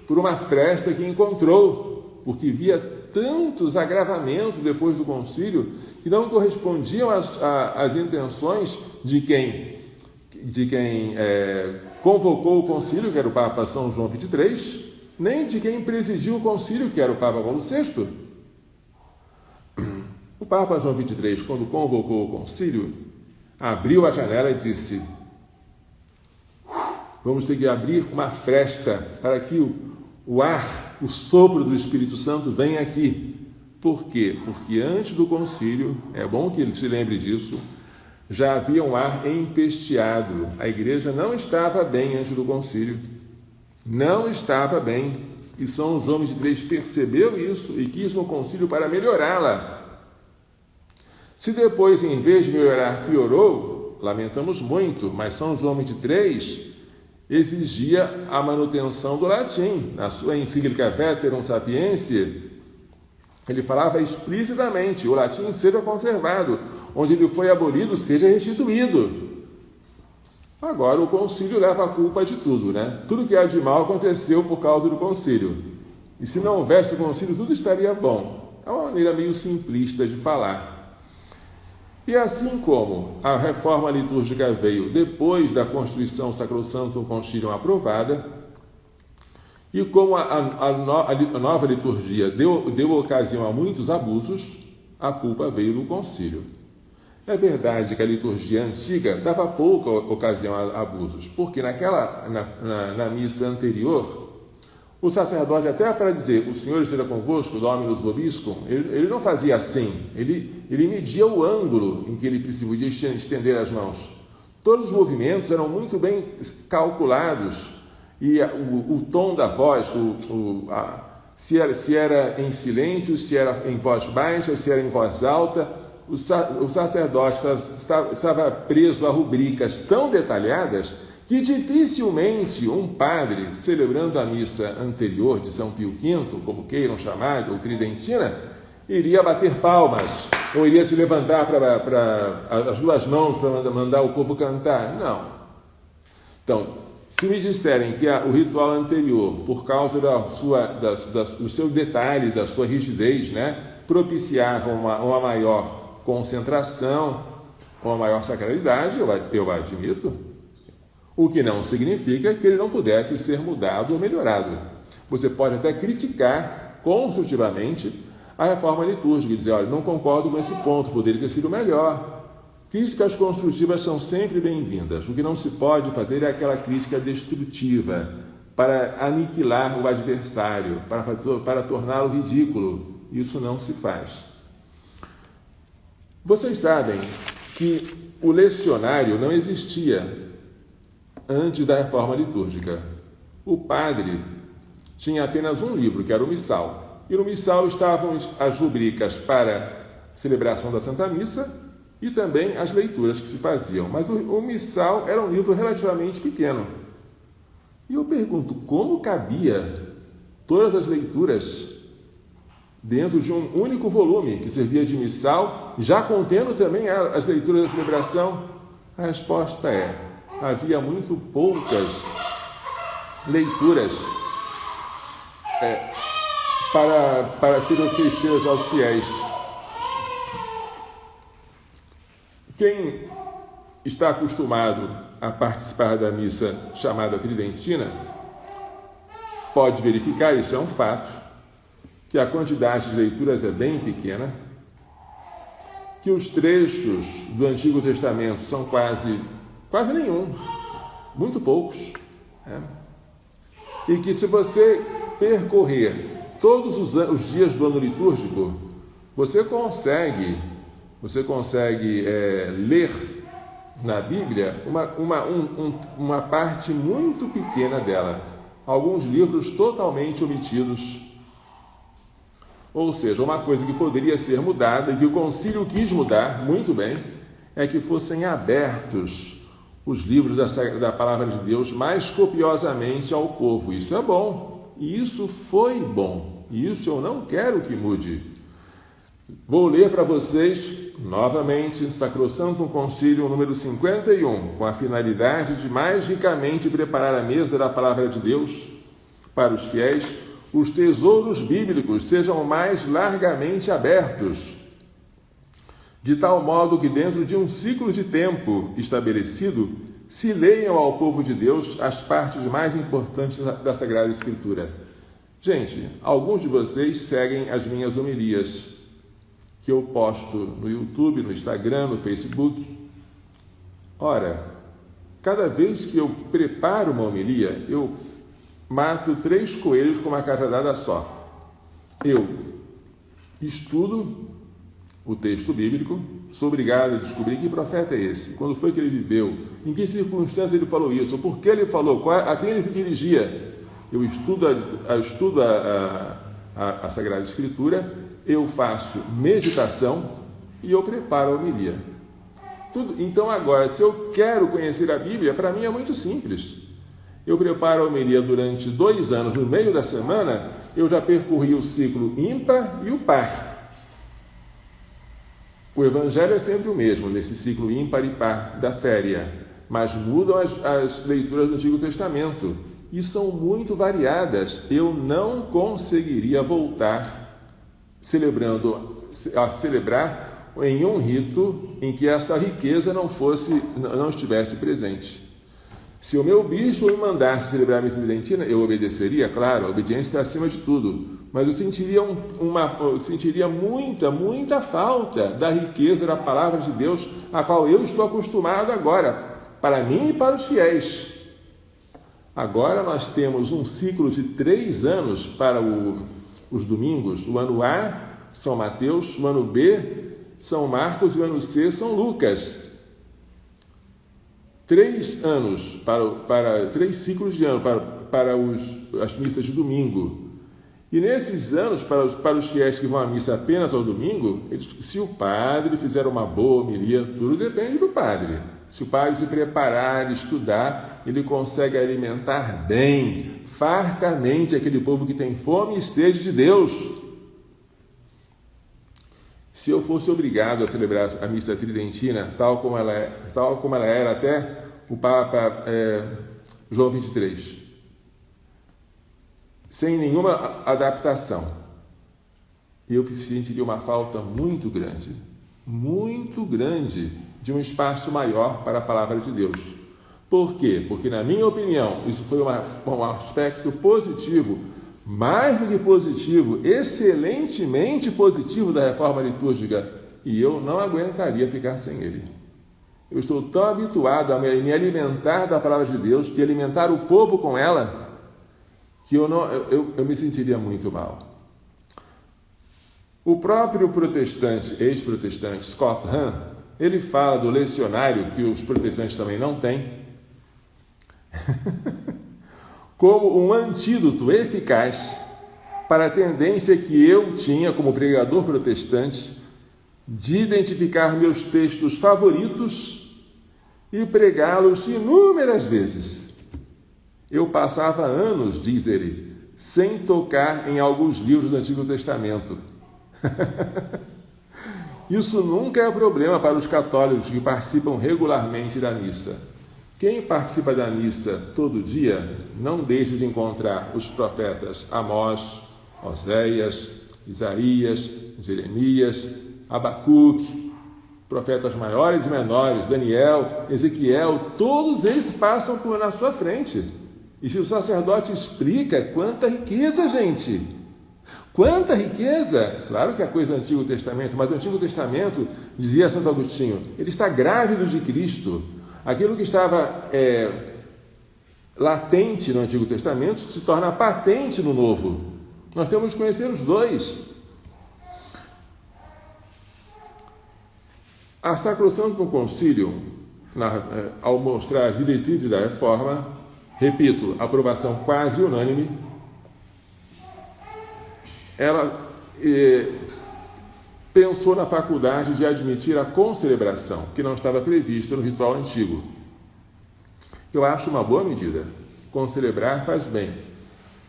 por uma fresta que encontrou, porque via tantos agravamentos depois do concílio que não correspondiam às intenções de quem convocou o concílio, que era o Papa São João XXIII, nem de quem presidiu o concílio, que era o Papa Paulo VI. O Papa João XXIII, quando convocou o concílio, abriu a janela e disse: vamos ter que abrir uma fresta para que o ar, o sopro do Espírito Santo venha aqui. Por quê? Porque antes do concílio, é bom que ele se lembre disso, já havia um ar empesteado. A igreja não estava bem antes do concílio. Não estava bem. E São João XXIII percebeu isso e quis no concílio para melhorá-la. Se depois, em vez de melhorar, piorou, lamentamos muito, mas São João XXIII exigia a manutenção do latim. Na sua encíclica Veterum Sapientiae, ele falava explicitamente: o latim seja conservado, onde ele foi abolido, seja restituído. Agora o concílio leva a culpa de tudo, né? Tudo que há de mal aconteceu por causa do concílio. E se não houvesse o concílio, tudo estaria bom. É uma maneira meio simplista de falar. E assim como a reforma litúrgica veio depois da Constituição Sacrosanctum Concilium aprovada, e como a nova liturgia deu ocasião a muitos abusos, a culpa veio do concílio. É verdade que a liturgia antiga dava pouca ocasião a abusos, porque na missa anterior, o sacerdote, até para dizer: o Senhor esteja convosco, Dominus vobiscum, ele não fazia assim. Ele media o ângulo em que ele podia estender as mãos. Todos os movimentos eram muito bem calculados. E o tom da voz, se era em silêncio, se era em voz baixa, se era em voz alta, o sacerdote estava preso a rubricas tão detalhadas que dificilmente um padre, celebrando a missa anterior de São Pio V, como queiram chamar, ou tridentina, iria bater palmas, ou iria se levantar para as duas mãos para mandar o povo cantar. Não. Então, se me disserem que o ritual anterior, por causa do seu detalhe, da sua rigidez, né, propiciava uma maior concentração, uma maior sacralidade, eu admito. O que não significa que ele não pudesse ser mudado ou melhorado. Você pode até criticar construtivamente a reforma litúrgica e dizer: olha, não concordo com esse ponto, poderia ter sido melhor. Críticas construtivas são sempre bem-vindas. O que não se pode fazer é aquela crítica destrutiva, para aniquilar o adversário, para torná-lo ridículo. Isso não se faz. Vocês sabem que o lecionário não existia antes da reforma litúrgica. O padre tinha apenas um livro, que era o missal. E no missal estavam as rubricas para celebração da Santa Missa e também as leituras que se faziam. Mas o missal era um livro relativamente pequeno. E eu pergunto, como cabia todas as leituras dentro de um único volume que servia de missal, já contendo também as leituras da celebração? A resposta é: havia muito poucas leituras para serem oferecidas aos fiéis. está acostumado a participar da missa chamada tridentina, pode verificar, isso é um fato, que a quantidade de leituras é bem pequena, que os trechos do Antigo Testamento são quase nenhum, muito poucos, né? E que se você percorrer todos os dias do ano litúrgico, você consegue ler na Bíblia uma parte muito pequena dela. Alguns livros totalmente omitidos. Ou seja, uma coisa que poderia ser mudada, e que o concílio quis mudar, muito bem, é que fossem abertos os livros da palavra de Deus mais copiosamente ao povo. Isso é bom, e isso foi bom, e isso eu não quero que mude. Vou ler para vocês, novamente, Sacrosanctum Concilium número 51, com a finalidade de mais ricamente preparar a mesa da palavra de Deus para os fiéis, os tesouros bíblicos sejam mais largamente abertos, de tal modo que dentro de um ciclo de tempo estabelecido, se leiam ao povo de Deus as partes mais importantes da Sagrada Escritura. Gente, alguns de vocês seguem as minhas homilias, que eu posto no YouTube, no Instagram, no Facebook. Ora, cada vez que eu preparo uma homilia, eu mato 3 coelhos com uma cajadada só. Eu estudo o texto bíblico, sou obrigado a descobrir que profeta é esse, quando foi que ele viveu, em que circunstância ele falou isso, por que ele falou, a quem ele se dirigia. Eu estudo a Sagrada Escritura, eu faço meditação e eu preparo a homilia. Então agora, se eu quero conhecer a Bíblia, para mim é muito simples. Eu preparo a homilia durante 2 anos, no meio da semana, eu já percorri o ciclo ímpar e o par. O Evangelho é sempre o mesmo, nesse ciclo ímpar e par da féria, mas mudam as leituras do Antigo Testamento, e são muito variadas. Eu não conseguiria voltar a celebrar em um rito em que essa riqueza não estivesse presente. Se o meu bispo me mandasse celebrar a missa tridentina, eu obedeceria, claro, a obediência está acima de tudo, mas eu sentiria muita falta da riqueza da palavra de Deus, a qual eu estou acostumado agora, para mim e para os fiéis. Agora nós temos um ciclo de 3 anos para os domingos. O ano A, São Mateus, o ano B, São Marcos, e o ano C, São Lucas. 3 anos, 3 ciclos de ano para as missas de domingo. E nesses anos, para os fiéis que vão à missa apenas ao domingo, se o padre fizer uma boa homilia, tudo depende do padre. Se o padre se preparar, estudar, ele consegue alimentar bem, fartamente, aquele povo que tem fome e sede de Deus. Se eu fosse obrigado a celebrar a missa tridentina, tal como ela era até o Papa João XXIII, sem nenhuma adaptação, eu sentiria uma falta muito grande de um espaço maior para a palavra de Deus. Por quê? Porque, na minha opinião, isso foi um aspecto positivo, mais do que positivo, excelentemente positivo da reforma litúrgica, e eu não aguentaria ficar sem ele. Eu estou tão habituado a me alimentar da palavra de Deus, de alimentar o povo com ela, que eu me sentiria muito mal. O próprio ex-protestante Scott Hahn, ele fala do lecionário, que os protestantes também não têm, como um antídoto eficaz para a tendência que eu tinha como pregador protestante de identificar meus textos favoritos e pregá-los inúmeras vezes. Eu passava anos, diz ele, sem tocar em alguns livros do Antigo Testamento. Isso nunca é problema para os católicos que participam regularmente da missa. Quem participa da missa todo dia não deixa de encontrar os profetas Amós, Oséias, Isaías, Jeremias, Abacuque, profetas maiores e menores, Daniel, Ezequiel, todos eles passam na sua frente. E se o sacerdote explica, quanta riqueza, gente! Quanta riqueza! Claro que é coisa do Antigo Testamento, mas o Antigo Testamento, dizia Santo Agostinho, ele está grávido de Cristo. Aquilo que estava latente no Antigo Testamento se torna patente no Novo. Nós temos que conhecer os dois. A Sacrosanto Concílio, ao mostrar as diretrizes da reforma, repito, aprovação quase unânime, ela pensou na faculdade de admitir a concelebração, que não estava prevista no ritual antigo. Eu acho uma boa medida. Concelebrar faz bem.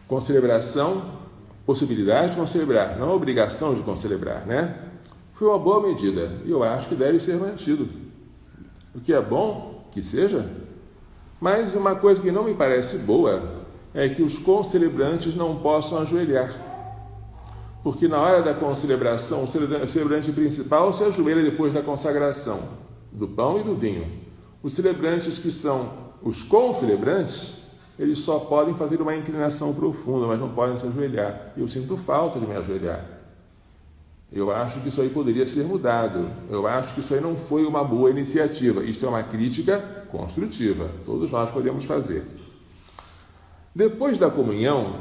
Concelebração, possibilidade de concelebrar, não a obrigação de concelebrar, né? Foi uma boa medida e eu acho que deve ser mantido. O que é bom que seja, mas uma coisa que não me parece boa é que os concelebrantes não possam ajoelhar. Porque na hora da concelebração, o celebrante principal se ajoelha depois da consagração do pão e do vinho. Os celebrantes que são os concelebrantes, eles só podem fazer uma inclinação profunda, mas não podem se ajoelhar. Eu sinto falta de me ajoelhar. Eu acho que isso aí poderia ser mudado. Eu acho que isso aí não foi uma boa iniciativa. Isto é uma crítica construtiva. Todos nós podemos fazer. Depois da comunhão,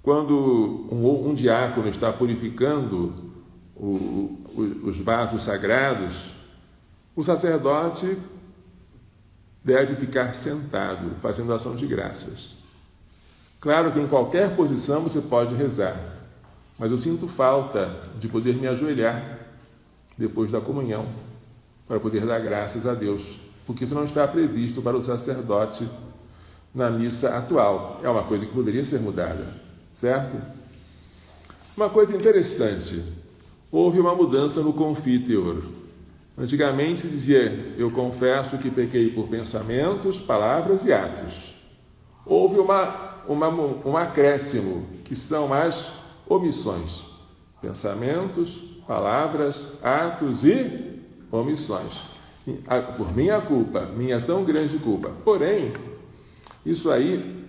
quando um diácono está purificando os vasos sagrados, o sacerdote deve ficar sentado, fazendo ação de graças. Claro que em qualquer posição você pode rezar, mas eu sinto falta de poder me ajoelhar depois da comunhão, para poder dar graças a Deus, porque isso não está previsto para o sacerdote na missa atual. É uma coisa que poderia ser mudada, certo? Uma coisa interessante, houve uma mudança no confiteor. Antigamente se dizia, eu confesso que pequei por pensamentos, palavras e atos. Houve um acréscimo, que são as omissões. Pensamentos, palavras, atos e omissões. Por minha culpa, minha tão grande culpa. Porém, isso aí,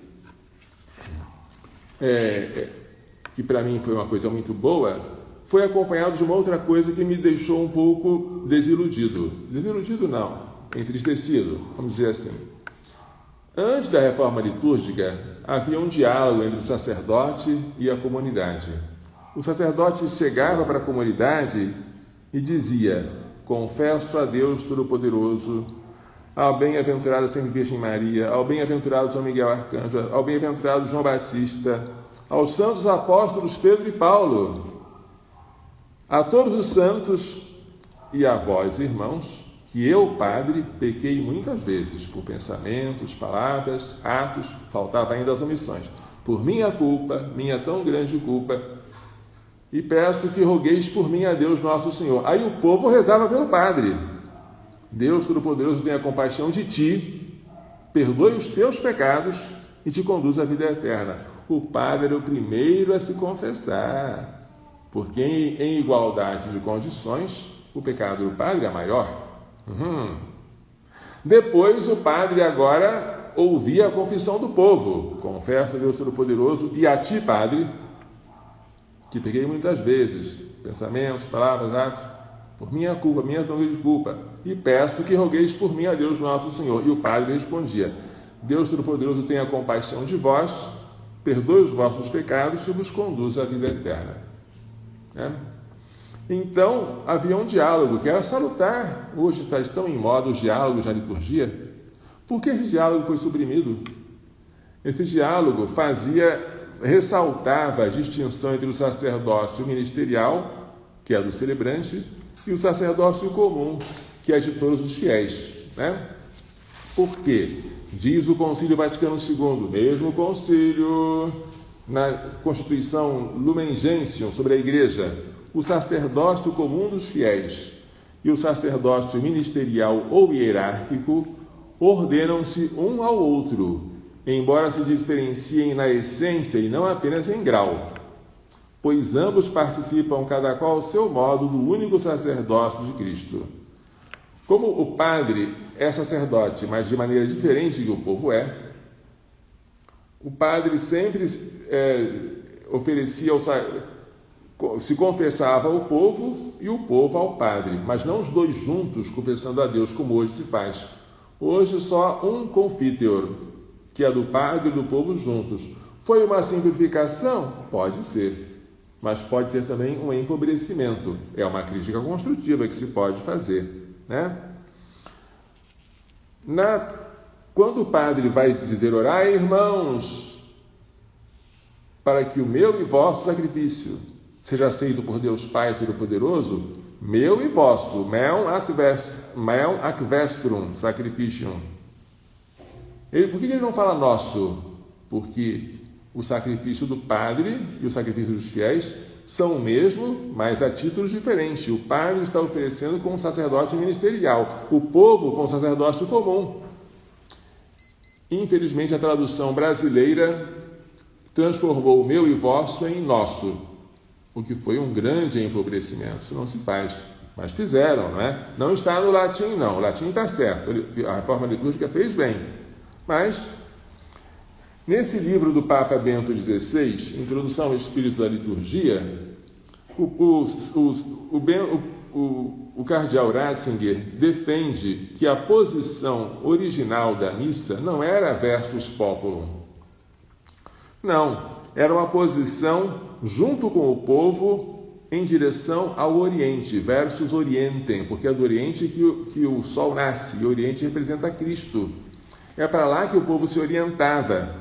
que para mim foi uma coisa muito boa, foi acompanhado de uma outra coisa que me deixou um pouco desiludido. Desiludido não, entristecido, vamos dizer assim. Antes da reforma litúrgica, havia um diálogo entre o sacerdote e a comunidade. O sacerdote chegava para a comunidade e dizia, confesso a Deus Todo-Poderoso, ao bem-aventurado Sempre Virgem Maria, ao bem-aventurado São Miguel Arcanjo, ao bem-aventurado João Batista, aos santos apóstolos Pedro e Paulo, a todos os santos e a vós, irmãos, que eu, padre, pequei muitas vezes por pensamentos, palavras, atos, faltava ainda as omissões. Por minha culpa, minha tão grande culpa, e peço que rogueis por mim a Deus nosso Senhor. Aí o povo rezava pelo padre. Deus Todo-Poderoso tenha compaixão de ti, perdoe os teus pecados e te conduz à vida eterna. O padre era o primeiro a se confessar. Porque em igualdade de condições, o pecado do padre é maior. Depois o padre agora ouvia a confissão do povo. Confesso a Deus Todo-Poderoso e a ti, padre, que pequei muitas vezes, pensamentos, palavras, atos, por minha culpa, minha tão grande culpa, e peço que rogueis por mim a Deus nosso Senhor. E o padre respondia, Deus Todo-Poderoso tenha compaixão de vós, perdoe os vossos pecados e vos conduz à vida eterna. Então, havia um diálogo que era salutar. Hoje está tão em moda os diálogos na liturgia. Por que esse diálogo foi suprimido? Esse diálogo ressaltava a distinção entre o sacerdócio ministerial, que é do celebrante, e o sacerdócio comum, que é de todos os fiéis. Por quê? Diz o Concílio Vaticano II, mesmo concílio na Constituição Lumen Gentium sobre a Igreja, o sacerdócio comum dos fiéis e o sacerdócio ministerial ou hierárquico ordenam-se um ao outro, embora se diferenciem na essência e não apenas em grau. pois ambos participam, cada qual ao seu modo, do único sacerdócio de Cristo. Como o padre é sacerdote, mas de maneira diferente que o povo é, o padre sempre se confessava ao povo e o povo ao padre, mas não os dois juntos confessando a Deus, como hoje se faz. Hoje só um confiteor, que é do padre e do povo juntos. Foi uma simplificação? Pode ser, mas pode ser também um empobrecimento. É uma crítica construtiva que se pode fazer, né? Quando o padre vai dizer: orai, irmãos, para que o meu e vosso sacrifício seja aceito por Deus Pai Todo-Poderoso, meu e vosso, meum ac vestrum sacrificium. Por que ele não fala nosso? Porque o sacrifício do padre e o sacrifício dos fiéis são o mesmo, mas a títulos diferentes. O padre está oferecendo como sacerdote ministerial, o povo como sacerdócio comum. Infelizmente, a tradução brasileira transformou o meu e vosso em nosso, o que foi um grande empobrecimento. Isso não se faz, mas fizeram, não é? Não está no latim, não. O latim está certo, a reforma litúrgica fez bem. Mas, nesse livro do Papa Bento XVI, Introdução ao Espírito da Liturgia, o cardeal Ratzinger defende que a posição original da missa não era versus populum. Não, era uma posição junto com o povo em direção ao Oriente, versus Orientem, porque é do Oriente que o sol nasce, e o Oriente representa Cristo. É para lá que o povo se orientava.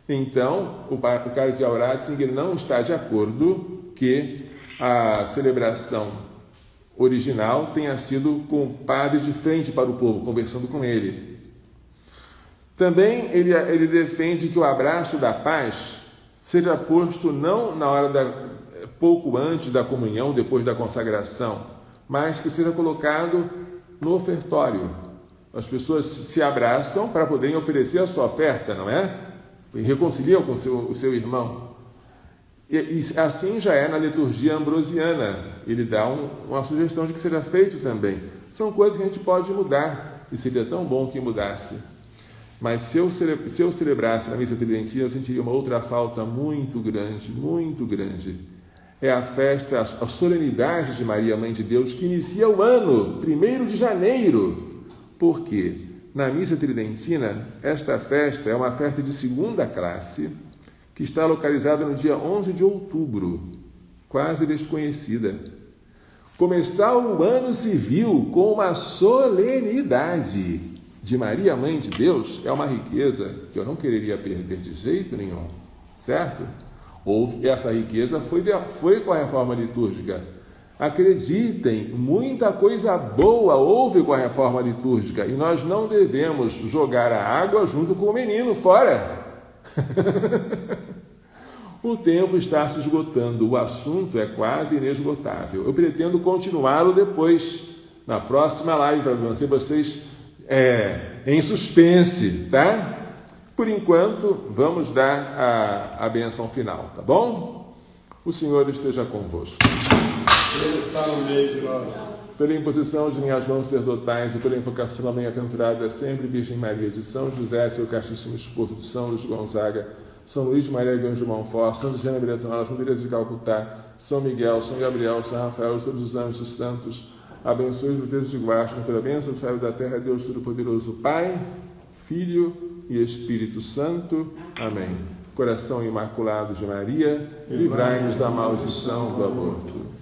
Então, o cardeal Ratzinger não está de acordo que a celebração original tenha sido com o padre de frente para o povo, conversando com ele. Também ele defende que o abraço da paz seja posto não na hora pouco antes da comunhão, depois da consagração, mas que seja colocado no ofertório. As pessoas se abraçam para poderem oferecer a sua oferta, não é? E reconciliam com o seu irmão. E assim já é na liturgia ambrosiana. Ele dá uma sugestão de que seja feito também. São coisas que a gente pode mudar, e seria tão bom que mudasse. Mas se eu celebrasse na missa tridentina, eu sentiria uma outra falta muito grande, muito grande. É a festa, a solenidade de Maria, Mãe de Deus, que inicia o ano, 1º de janeiro. Por quê? Na missa tridentina, esta festa é uma festa de segunda classe, que está localizada no dia 11 de outubro, quase desconhecida. Começar o ano civil com uma solenidade de Maria, Mãe de Deus, é uma riqueza que eu não quereria perder de jeito nenhum, certo? Essa riqueza foi com a reforma litúrgica. Acreditem, muita coisa boa houve com a reforma litúrgica, e nós não devemos jogar a água junto com o menino fora. O tempo está se esgotando, o assunto é quase inesgotável. Eu pretendo continuá-lo depois, na próxima live, para manter vocês em suspense, tá? Por enquanto, vamos dar a bênção final, tá bom? O Senhor esteja convosco. Ele está no meio de nós. Pela imposição de minhas mãos sacerdotais e pela invocação da bem-aventurada sempre Virgem Maria, de São José, seu castíssimo esposo, de São Luís Gonzaga, São Luís de Maria Grande de Montfort, Santa Joana Bertanola, Santa Teresa de Calcutá, São Miguel, São Gabriel, São Rafael, todos os anjos e santos, abençoe os textos de guarda, com toda a bênção do céu e da terra, Deus Todo-Poderoso, Pai, Filho e Espírito Santo. Amém. Coração Imaculado de Maria, livrai-nos da maldição do aborto.